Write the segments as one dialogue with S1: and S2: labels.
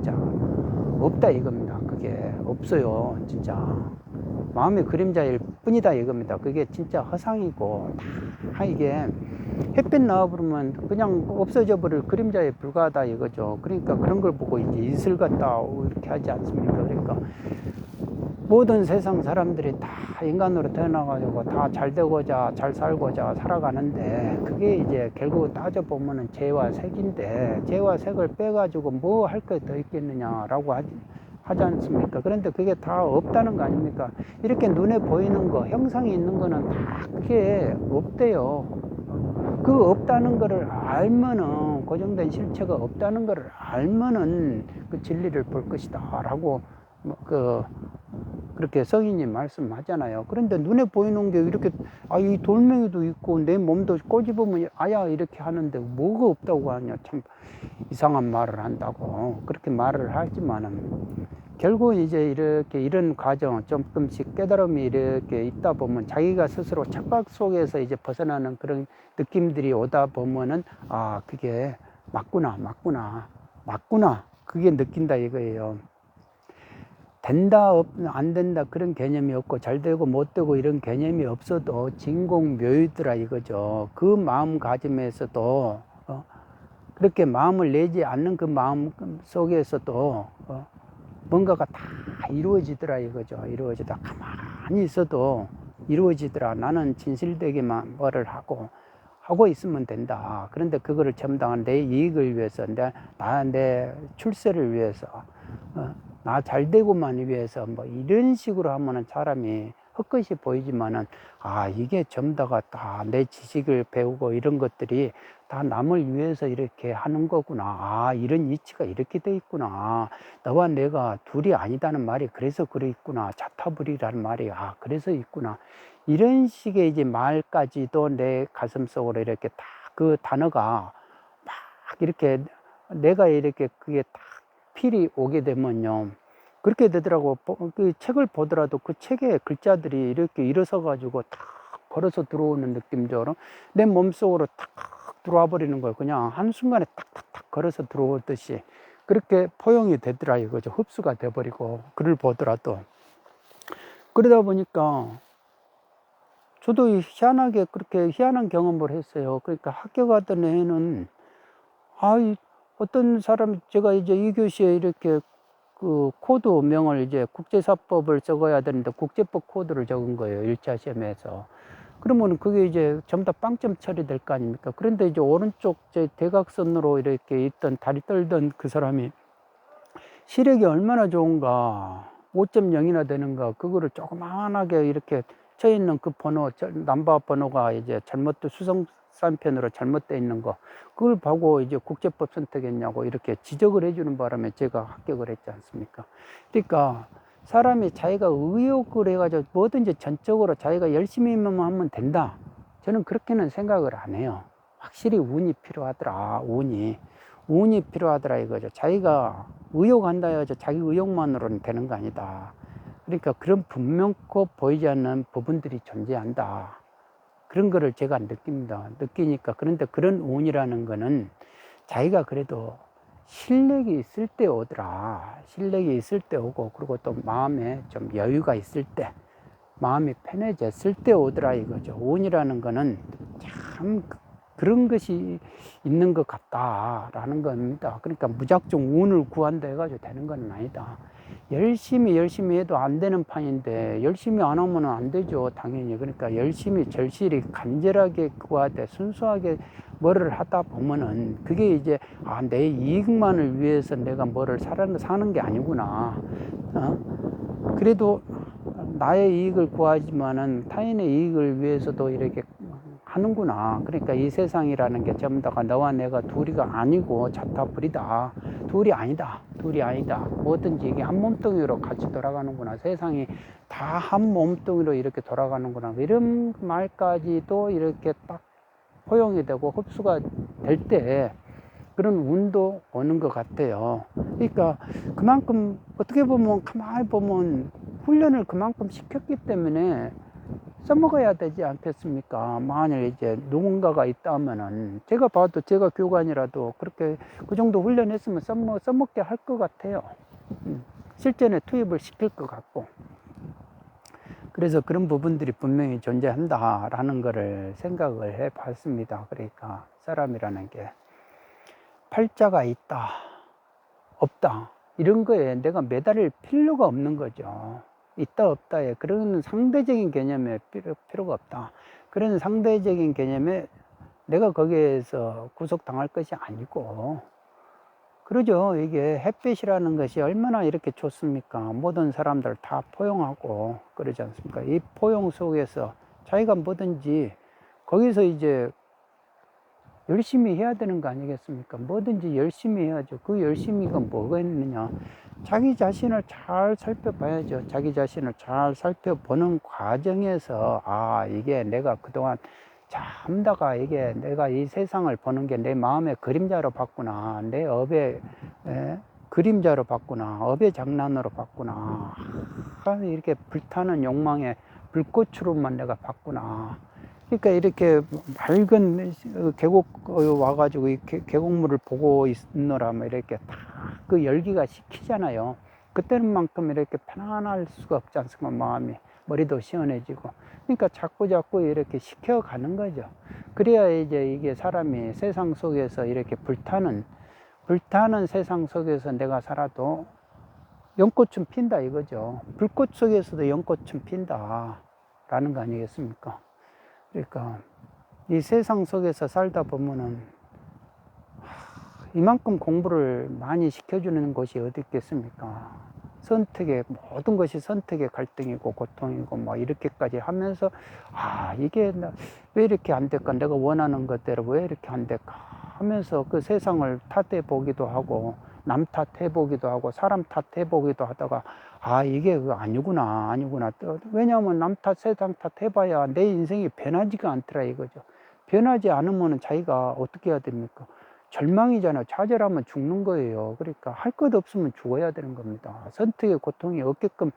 S1: 진짜 없다 이겁니다. 그게 없어요 진짜. 마음의 그림자일 뿐이다 이겁니다. 그게 진짜 허상이고 다 이게 햇빛 나와버리면 그냥 없어져 버릴 그림자에 불과하다 이거죠. 그러니까 그런 걸 보고 이제 이슬 같다 이렇게 하지 않습니까? 그러니까 모든 세상 사람들이 다 인간으로 태어나가지고 다 잘 되고자 잘 살고자 살아가는데 그게 이제 결국 따져보면은 죄와 색인데 죄와 색을 빼가지고 뭐 할 게 더 있겠느냐라고 하지 않습니까? 그런데 그게 다 없다는 거 아닙니까? 이렇게 눈에 보이는 거, 형상이 있는 거는 다 그게 없대요. 그 없다는 거를 알면은, 고정된 실체가 없다는 거를 알면은 그 진리를 볼 것이다 라고 그렇게 성인이 말씀하잖아요. 그런데 눈에 보이는 게 이렇게 이 돌멩이도 있고 내 몸도 꼬집으면 아야 이렇게 하는데 뭐가 없다고 하냐. 참 이상한 말을 한다고 그렇게 말을 하지만은 결국 이제 이렇게 이런 과정 조금씩 깨달음이 이렇게 있다 보면 자기가 스스로 착각 속에서 이제 벗어나는 그런 느낌들이 오다 보면은 그게 맞구나 그게 느낀다 이거예요. 된다 안 된다 그런 개념이 없고 잘 되고 못 되고 이런 개념이 없어도 진공묘유더라 이거죠. 그 마음가짐에서도 그렇게 마음을 내지 않는 그 마음 속에서도 뭔가가 다 이루어지더라 이거죠. 이루어지다 가만히 있어도 이루어지더라. 나는 진실되게만 뭐를 하고 있으면 된다. 그런데 그거를 전부 내 이익을 위해서 내 출세를 위해서 나 잘 되고만 위해서 뭐 이런 식으로 하면은 사람이 헛것이 보이지만은 이게 전부 다가 다 내 지식을 배우고 이런 것들이 다 남을 위해서 이렇게 하는 거구나. 이런 이치가 이렇게 돼 있구나. 너와 내가 둘이 아니다는 말이 그래서 그래 있구나. 자타불이라는 말이 그래서 있구나. 이런 식의 이제 말까지도 내 가슴 속으로 이렇게 딱 그 단어가 막 이렇게 내가 이렇게 그게 딱 필이 오게 되면요. 그렇게 되더라고. 그 책을 보더라도 그 책의 글자들이 이렇게 일어서 가지고 탁 걸어서 들어오는 느낌처럼 내 몸속으로 탁 들어와 버리는 거예요. 그냥 한순간에 탁탁탁 걸어서 들어오듯이 그렇게 포용이 되더라 이거죠. 흡수가 돼 버리고 글을 보더라도. 그러다 보니까 저도 희한하게 그렇게 희한한 경험을 했어요. 그러니까 학교 가던 애는 어떤 사람 제가 이제 2교시에 이렇게 그 코드명을 이제 국제사법을 적어야 되는데 국제법 코드를 적은 거예요. 1차 시험에서. 그러면 그게 이제 전부 다 빵점 처리될 거 아닙니까? 그런데 이제 오른쪽 제 대각선으로 이렇게 있던 다리 떨던 그 사람이 시력이 얼마나 좋은가 5.0이나 되는가 그거를 조그만하게 이렇게 쳐 있는 그 번호 넘버 번호가 이제 수성산편으로 잘못되어 있는 거 그걸 보고 이제 국제법 선택했냐고 이렇게 지적을 해주는 바람에 제가 합격을 했지 않습니까? 그러니까 사람이 자기가 의욕을 해가지고 뭐든지 전적으로 자기가 열심히만 하면 된다. 저는 그렇게는 생각을 안 해요. 확실히 운이 필요하더라. 운이 필요하더라 이거죠. 자기가 의욕한다 해서 자기 의욕만으로는 되는 거 아니다. 그러니까 그런 분명코 보이지 않는 부분들이 존재한다. 그런 거를 제가 느끼니까. 그런데 그런 운이라는 거는 자기가 그래도 실력이 있을 때 오더라. 실력이 있을 때 오고, 그리고 또 마음에 좀 여유가 있을 때, 마음이 편해졌을 때 오더라 이거죠. 운이라는 거는 참 그런 것이 있는 것 같다라는 겁니다. 그러니까 무작정 운을 구한다 해가지고 되는 건 아니다. 열심히 해도 안 되는 판인데 열심히 안 하면 안 되죠, 당연히. 그러니까 열심히 절실히 간절하게 구할 때 순수하게 뭐를 하다 보면은 그게 이제 내 이익만을 위해서 내가 뭐를 사는 게 아니구나. 그래도 나의 이익을 구하지만은 타인의 이익을 위해서도 이렇게 하는구나. 그러니까 이 세상이라는 게 전부 다가 너와 내가 둘이가 아니고 자타불이다. 둘이 아니다. 뭐든지 이게 한 몸뚱이로 같이 돌아가는구나. 세상이 다 한 몸뚱이로 이렇게 돌아가는구나. 이런 말까지도 이렇게 딱 포용이 되고 흡수가 될 때 그런 운도 오는 것 같아요. 그러니까 그만큼 어떻게 보면 가만히 보면 훈련을 그만큼 시켰기 때문에 써먹어야 되지 않겠습니까? 만일 이제 누군가가 있다면은, 제가 봐도 제가 교관이라도 그렇게 그 정도 훈련했으면 써먹게 할 것 같아요. 실전에 투입을 시킬 것 같고. 그래서 그런 부분들이 분명히 존재한다라는 거를 생각을 해 봤습니다. 그러니까 사람이라는 게 팔자가 있다, 없다, 이런 거에 내가 매달릴 필요가 없는 거죠. 있다 없다에 그런 상대적인 개념에 필요가 없다. 그런 상대적인 개념에 내가 거기에서 구속당할 것이 아니고, 그러죠. 이게 햇빛이라는 것이 얼마나 이렇게 좋습니까? 모든 사람들 다 포용하고 그러지 않습니까? 이 포용 속에서 자기가 뭐든지 거기서 이제 열심히 해야 되는 거 아니겠습니까? 뭐든지 열심히 해야죠. 그 열심히가 뭐가 있느냐? 자기 자신을 잘 살펴봐야죠. 자기 자신을 잘 살펴보는 과정에서, 아, 이게 내가 그동안 참다가 이게 내가 이 세상을 보는 게 내 마음의 그림자로 봤구나. 내 업의 그림자로 봤구나. 업의 장난으로 봤구나. 이렇게 불타는 욕망의 불꽃으로만 내가 봤구나. 그러니까 이렇게 맑은 계곡 와가지고 이 계곡물을 보고 있노라면 이렇게 다 그 열기가 식히잖아요. 그때는 만큼 이렇게 편안할 수가 없지 않습니까? 마음이, 머리도 시원해지고. 그러니까 자꾸 이렇게 식혀가는 거죠. 그래야 이제 이게 사람이 세상 속에서 이렇게 불타는 세상 속에서 내가 살아도 연꽃은 핀다 이거죠. 불꽃 속에서도 연꽃은 핀다 라는 거 아니겠습니까? 그러니까 이 세상 속에서 살다 보면은 이만큼 공부를 많이 시켜주는 곳이 어디 있겠습니까? 선택의 모든 것이 선택의 갈등이고 고통이고 뭐 이렇게까지 하면서, 아, 이게 왜 이렇게 안 될까? 내가 원하는 것대로 왜 이렇게 안 될까? 하면서 그 세상을 탓해 보기도 하고 남 탓해 보기도 하고 사람 탓해 보기도 하다가, 아, 이게 아니구나. 왜냐하면 남 탓, 세상 탓 해봐야 내 인생이 변하지가 않더라 이거죠. 변하지 않으면 자기가 어떻게 해야 됩니까? 절망이잖아요. 좌절하면 죽는 거예요. 그러니까 할 것 없으면 죽어야 되는 겁니다. 선택의 고통이 없게끔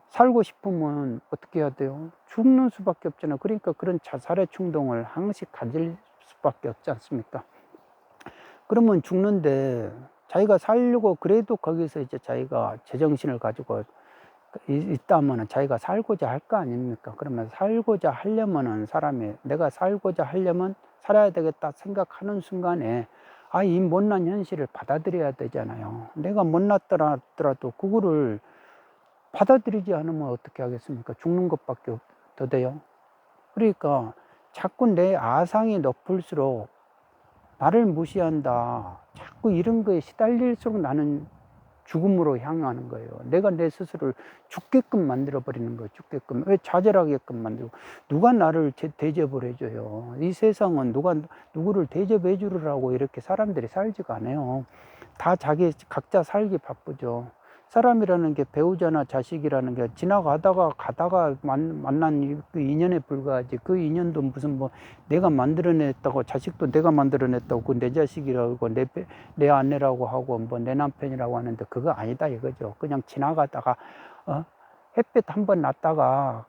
S1: 살고 싶으면 어떻게 해야 돼요? 죽는 수밖에 없잖아요. 그러니까 그런 자살의 충동을 항상 가질 수밖에 없지 않습니까? 그러면 죽는데 자기가 살려고 그래도 거기서 이제 자기가 제정신을 가지고 있다면은 자기가 살고자 할 거 아닙니까? 그러면 살고자 하려면은 사람이 내가 살고자 하려면 살아야 되겠다 생각하는 순간에, 아, 이 못난 현실을 받아들여야 되잖아요. 내가 못났더라도 그거를 받아들이지 않으면 어떻게 하겠습니까? 죽는 것밖에 더 돼요. 그러니까 자꾸 내 아상이 높을수록 나를 무시한다, 자꾸 이런 거에 시달릴수록 나는 죽음으로 향하는 거예요. 내가 내 스스로를 죽게끔 만들어버리는 거예요. 죽게끔. 왜 좌절하게끔 만들고. 누가 나를 대접을 해줘요. 이 세상은 누구를 대접해 주려고 이렇게 사람들이 살지가 않아요. 다 각자 살기 바쁘죠. 사람이라는 게 배우자나 자식이라는 게 가다가 만난 그 인연에 불과하지. 그 인연도 무슨 뭐 내가 만들어냈다고, 자식도 내가 만들어냈다고, 그 내 자식이라고, 내 아내라고 하고, 뭐 내 남편이라고 하는데 그거 아니다 이거죠. 그냥 지나가다가, 햇빛 한번 났다가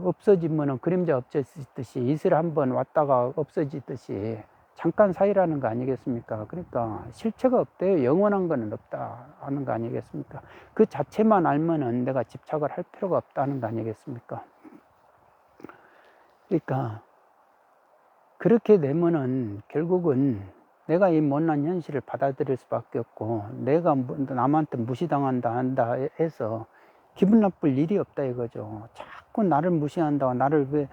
S1: 없어지면은 그림자 없어지듯이, 이슬 한번 왔다가 없어지듯이 잠깐 사이라는 거 아니겠습니까? 그러니까 실체가 없대요. 영원한 거는 없다 하는 거 아니겠습니까? 그 자체만 알면은 내가 집착을 할 필요가 없다는 거 아니겠습니까? 그러니까 그렇게 되면은 결국은 내가 이 못난 현실을 받아들일 수밖에 없고, 내가 남한테 무시당한다 한다 해서 기분 나쁠 일이 없다 이거죠. 자꾸 나를 무시한다, 나를 왜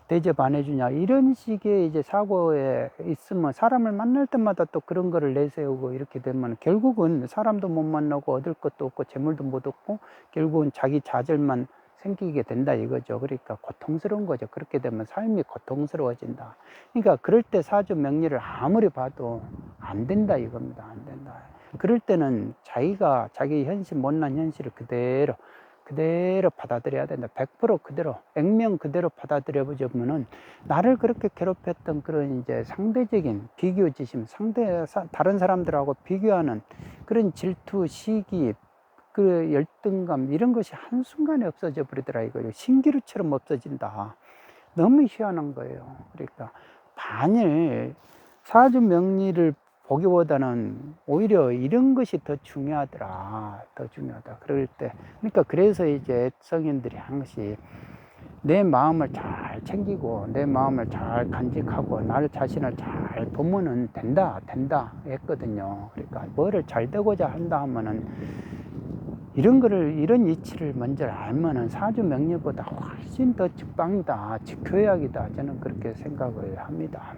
S1: 대접 안 해주냐, 이런 식의 이제 사고에 있으면 사람을 만날 때마다 또 그런 거를 내세우고 이렇게 되면 결국은 사람도 못 만나고 얻을 것도 없고 재물도 못 얻고 결국은 자기 좌절만 생기게 된다 이거죠. 그러니까 고통스러운 거죠. 그렇게 되면 삶이 고통스러워진다. 그러니까 그럴 때 사주 명리를 아무리 봐도 안 된다 이겁니다. 안 된다. 그럴 때는 자기가 자기 현실, 못난 현실을 그대로 받아들여야 된다. 100% 그대로, 액면 그대로 받아들여 보자면은 나를 그렇게 괴롭혔던 그런 이제 상대적인 비교지심, 다른 사람들하고 비교하는 그런 질투, 시기, 그 열등감, 이런 것이 한순간에 없어져 버리더라 이거예요. 신기루처럼 없어진다. 너무 희한한 거예요. 그러니까 반일 사주 명리를 보기보다는 오히려 이런 것이 더 중요하더라. 더 중요하다. 그럴 때. 그러니까 그래서 이제 성인들이 항상 내 마음을 잘 챙기고 내 마음을 잘 간직하고 나 자신을 잘 보면은 된다 했거든요. 그러니까 뭐를 잘 되고자 한다 하면은 이런 이치를 먼저 알면은 사주 명리보다 훨씬 더 직방이다, 직효약이다. 저는 그렇게 생각을 합니다.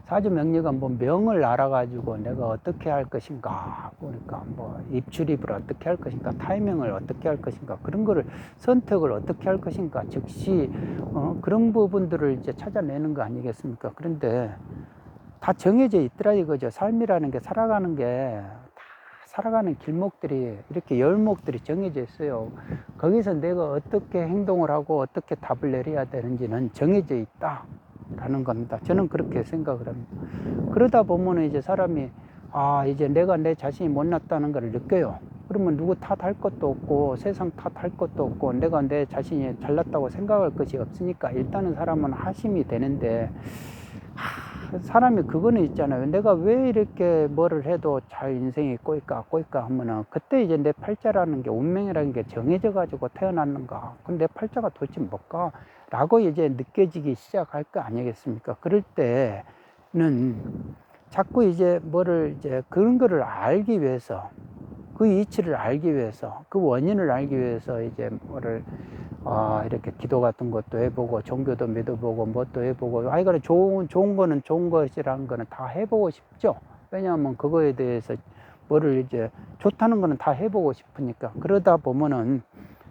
S1: 사주 명리가 뭐 명을 알아가지고 내가 어떻게 할 것인가, 그러니까 뭐 입출입을 어떻게 할 것인가, 타이밍을 어떻게 할 것인가, 그런 거를 선택을 어떻게 할 것인가, 즉시 그런 부분들을 이제 찾아내는 거 아니겠습니까? 그런데 다 정해져 있더라 이거죠. 삶이라는 게 살아가는 게 다 살아가는 길목들이 이렇게 열목들이 정해져 있어요. 거기서 내가 어떻게 행동을 하고 어떻게 답을 내려야 되는지는 정해져 있다. 라는 겁니다. 저는 그렇게 생각을 합니다. 그러다 보면 이제 사람이 이제 내가 내 자신이 못났다는 걸 느껴요. 그러면 누구 탓할 것도 없고 세상 탓할 것도 없고 내가 내 자신이 잘났다고 생각할 것이 없으니까 일단은 사람은 하심이 되는데 사람이 그거는 있잖아요. 내가 왜 이렇게 뭐를 해도 잘 인생이 꼬일까 하면은 그때 이제 내 팔자라는 게 운명이라는 게 정해져 가지고 태어났는가. 근데 내 팔자가 도대체 뭘까? 라고 이제 느껴지기 시작할 거 아니겠습니까? 그럴 때는 자꾸 이제 뭐를 이제 그런 거를 알기 위해서 그 이치를 알기 위해서 그 원인을 알기 위해서 이제 뭐를 이렇게 기도 같은 것도 해보고 종교도 믿어보고 뭣도 해보고 그래 좋은 거는 좋은 것이라는 거는 다 해보고 싶죠. 왜냐하면 그거에 대해서 뭐를 이제 좋다는 거는 다 해보고 싶으니까. 그러다 보면은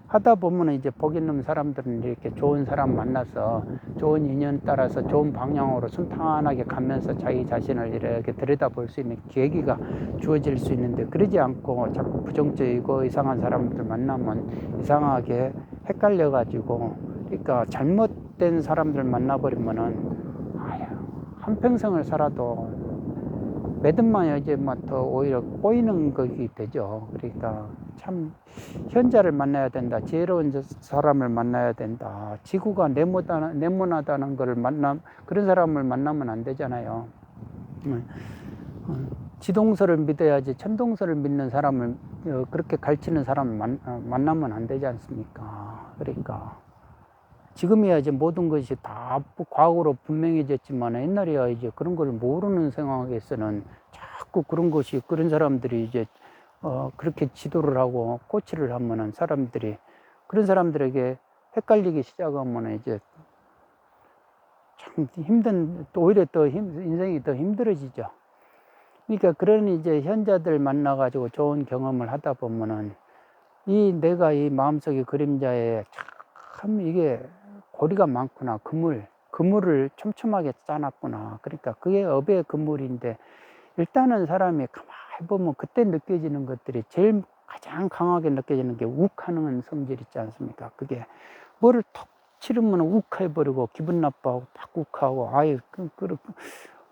S1: 하다 보면은 이제 복 있는 사람들은 이렇게 좋은 사람 만나서 좋은 인연 따라서 좋은 방향으로 순탄하게 가면서 자기 자신을 이렇게 들여다볼 수 있는 계기가 주어질 수 있는데, 그러지 않고 자꾸 부정적이고 이상한 사람들 만나면 이상하게 헷갈려 가지고, 그러니까 잘못된 사람들 만나버리면은 한평생을 살아도 매듭만 이제 더 오히려 꼬이는 것이 되죠. 그러니까 참 현자를 만나야 된다. 지혜로운 사람을 만나야 된다. 지구가 네모나다는 것을 그런 사람을 만나면 안 되잖아요. 지동설을 믿어야지 천동설을 믿는 사람을 그렇게 가르치는 사람을 만나면 안 되지 않습니까? 그러니까 지금이야 이제 모든 것이 다 과거로 분명해졌지만 옛날에야 이제 그런 걸 모르는 상황에서는 자꾸 그런 사람들이 이제 그렇게 지도를 하고 코치를 하면은 그런 사람들에게 헷갈리기 시작하면은 이제 참 또 오히려 인생이 더 힘들어지죠. 그러니까 그런 이제 현자들 만나가지고 좋은 경험을 하다 보면은 내가 이 마음속의 그림자에 참 이게 고리가 많구나. 그물을 촘촘하게 짜놨구나. 그러니까 그게 업의 그물인데, 일단은 사람이 가만히 보면 그때 느껴지는 것들이 제일 가장 강하게 느껴지는 게 욱하는 성질 있지 않습니까? 그게 뭐를 톡 치르면 욱해버리고 기분 나빠하고 막 욱하고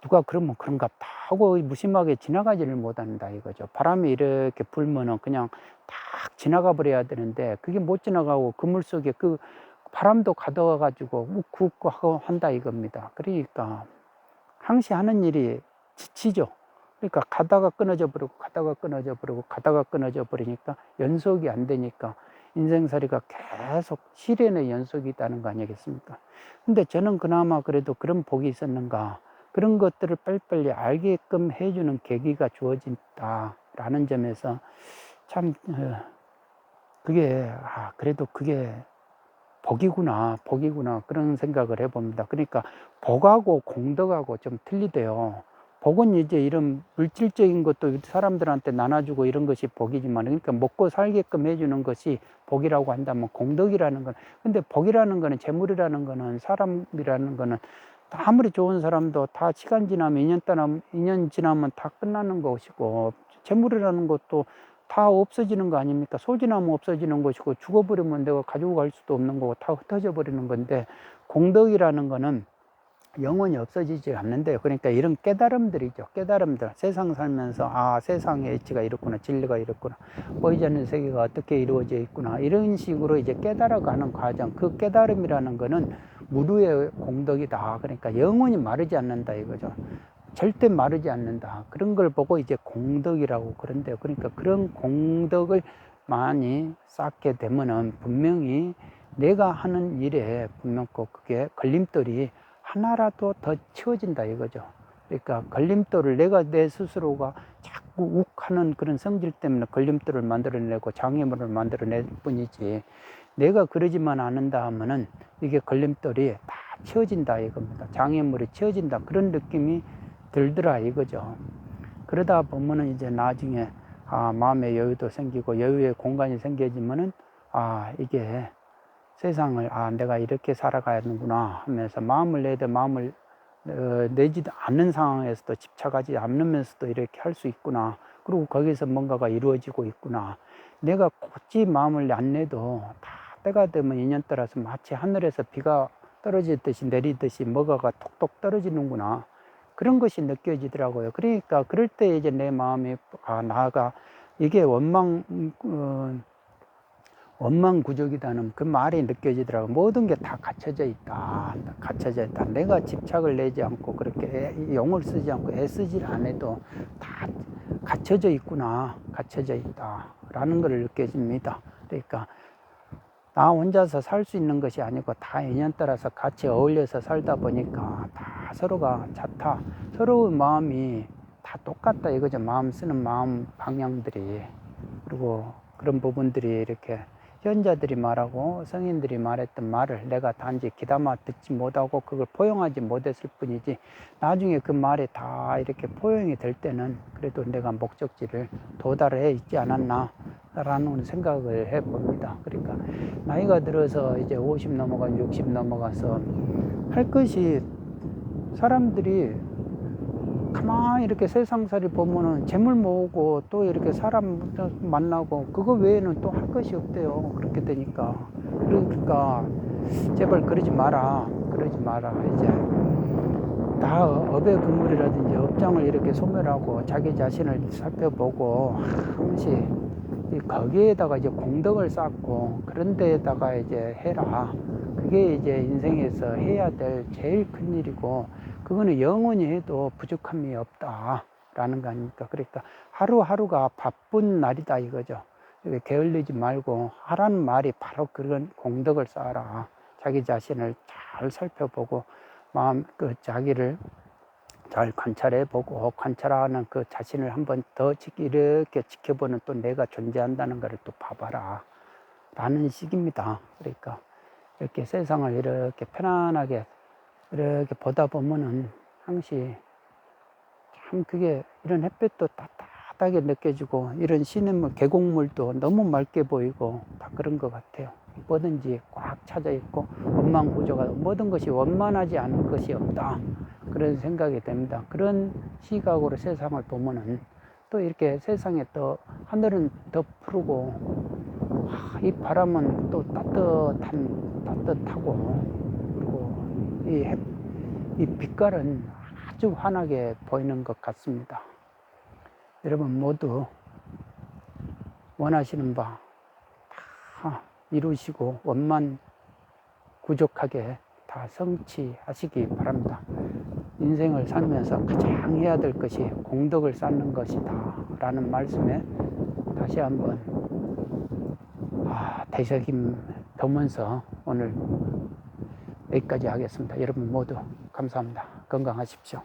S1: 누가 그러면 그런갑다 하고 무심하게 지나가지를 못한다 이거죠. 바람이 이렇게 불면은 그냥 딱 지나가 버려야 되는데 그게 못 지나가고 그물 속에 그 바람도 가둬 가지고 욱욱고 하고 한다 이겁니다. 그러니까 항시 하는 일이 지치죠. 그러니까 가다가 끊어져 버리니까 연속이 안 되니까 인생살이가 계속 시련의 연속이다는 거 아니겠습니까? 근데 저는 그나마 그래도 그런 복이 있었는가, 그런 것들을 빨리빨리 알게끔 해주는 계기가 주어진다라는 점에서 참 그래도 그게 복이구나 그런 생각을 해봅니다. 그러니까 복하고 공덕하고 좀 틀리대요. 복은 이제 이런 물질적인 것도 사람들한테 나눠주고 이런 것이 복이지만, 그러니까 먹고 살게끔 해주는 것이 복이라고 한다면, 공덕이라는 건, 근데 복이라는 거는, 재물이라는 거는, 사람이라는 거는 아무리 좋은 사람도 다 시간 지나면 2년 지나면 다 끝나는 것이고, 재물이라는 것도 다 없어지는 거 아닙니까? 소진하면 없어지는 것이고, 죽어버리면 내가 가지고 갈 수도 없는 거고 다 흩어져 버리는 건데, 공덕이라는 거는 영원히 없어지지 않는데요. 그러니까 이런 깨달음들이죠. 깨달음들. 세상 살면서, 아, 세상의 이치가 이렇구나. 진리가 이렇구나. 보이지 않는 세계가 어떻게 이루어져 있구나. 이런 식으로 이제 깨달아가는 과정. 그 깨달음이라는 거는 무료의 공덕이다. 그러니까 영원히 마르지 않는다 이거죠. 절대 마르지 않는다. 그런 걸 보고 이제 공덕이라고 그런데요. 그러니까 그런 공덕을 많이 쌓게 되면은 분명히 내가 하는 일에 분명 꼭 그게 걸림돌이 하나라도 더 치워진다 이거죠. 그러니까 걸림돌을 내가 내 스스로가 자꾸 욱하는 그런 성질 때문에 걸림돌을 만들어내고 장애물을 만들어낼 뿐이지, 내가 그러지만 않는다 하면은 이게 걸림돌이 다 치워진다 이겁니다. 장애물이 치워진다 그런 느낌이 들더라 이거죠. 그러다 보면은 이제 나중에 마음의 여유도 생기고 여유의 공간이 생겨지면은 이게 세상을 내가 이렇게 살아가야하는구나 하면서 마음을 내도 마음을 내지도 않는 상황에서도 집착하지 않으면서도 이렇게 할 수 있구나. 그리고 거기서 뭔가가 이루어지고 있구나. 내가 굳이 마음을 안 내도 다 때가 되면 인연 따라서 마치 하늘에서 비가 떨어지듯이 내리듯이 뭐가가 톡톡 떨어지는구나. 그런 것이 느껴지더라고요. 그러니까 그럴 때 이제 내 마음이 나가 이게 원망구족이라는 그 말이 느껴지더라고요. 모든 게 다 갖춰져 있다. 갖춰져 있다. 내가 집착을 내지 않고 그렇게 용을 쓰지 않고 애쓰질 안 해도 다 갖춰져 있구나. 갖춰져 있다. 라는 걸 느껴집니다. 그러니까 나 혼자서 살 수 있는 것이 아니고 다 인연 따라서 같이 어울려서 살다 보니까 다 서로가 자타, 서로의 마음이 다 똑같다 이거죠. 마음 쓰는 마음 방향들이. 그리고 그런 부분들이 이렇게 현자들이 말하고 성인들이 말했던 말을 내가 단지 귀담아 듣지 못하고 그걸 포용하지 못했을 뿐이지, 나중에 그 말이 다 이렇게 포용이 될 때는 그래도 내가 목적지를 도달해 있지 않았나 라는 생각을 해봅니다. 그러니까 나이가 들어서 이제 50 넘어가 60 넘어가서 할 것이, 사람들이 가만히 이렇게 세상살이 보면은 재물 모으고 또 이렇게 사람 만나고 그거 외에는 또 할 것이 없대요. 그렇게 되니까. 그러니까 제발 그러지 마라. 그러지 마라. 이제 다 업의 근물이라든지 업장을 이렇게 소멸하고 자기 자신을 살펴보고 한번씩 거기에다가 이제 공덕을 쌓고 그런 데에다가 이제 해라. 그게 이제 인생에서 해야 될 제일 큰 일이고, 그거는 영원히 해도 부족함이 없다라는 거 아닙니까? 그러니까 하루하루가 바쁜 날이다 이거죠. 게을리지 말고 하라는 말이 바로 그런 공덕을 쌓아라. 자기 자신을 잘 살펴보고 마음 자기를 잘 관찰해 보고 관찰하는 그 자신을 한번 더 이렇게 지켜보는, 또 내가 존재한다는 것을 또 봐봐라 라는 식입니다. 그러니까 이렇게 세상을 이렇게 편안하게 이렇게 보다 보면은 항시 참 그게 이런 햇볕도 따뜻하게 느껴지고 이런 시냇물 계곡물도 너무 맑게 보이고 다 그런 것 같아요. 뭐든지 꽉 차져 있고 원만구조가, 모든 것이 원만하지 않은 것이 없다 그런 생각이 됩니다. 그런 시각으로 세상을 보면은 또 이렇게 세상에 또 하늘은 더 푸르고 이 바람은 또 따뜻하고, 그리고 이 빛깔은 아주 환하게 보이는 것 같습니다. 여러분 모두 원하시는 바 다 이루시고 원만 구족하게 다 성취하시기 바랍니다. 인생을 살면서 가장 해야 될 것이 공덕을 쌓는 것이다 라는 말씀에 다시 한번 되새김 보면서 오늘 여기까지 하겠습니다. 여러분 모두 감사합니다. 건강하십시오.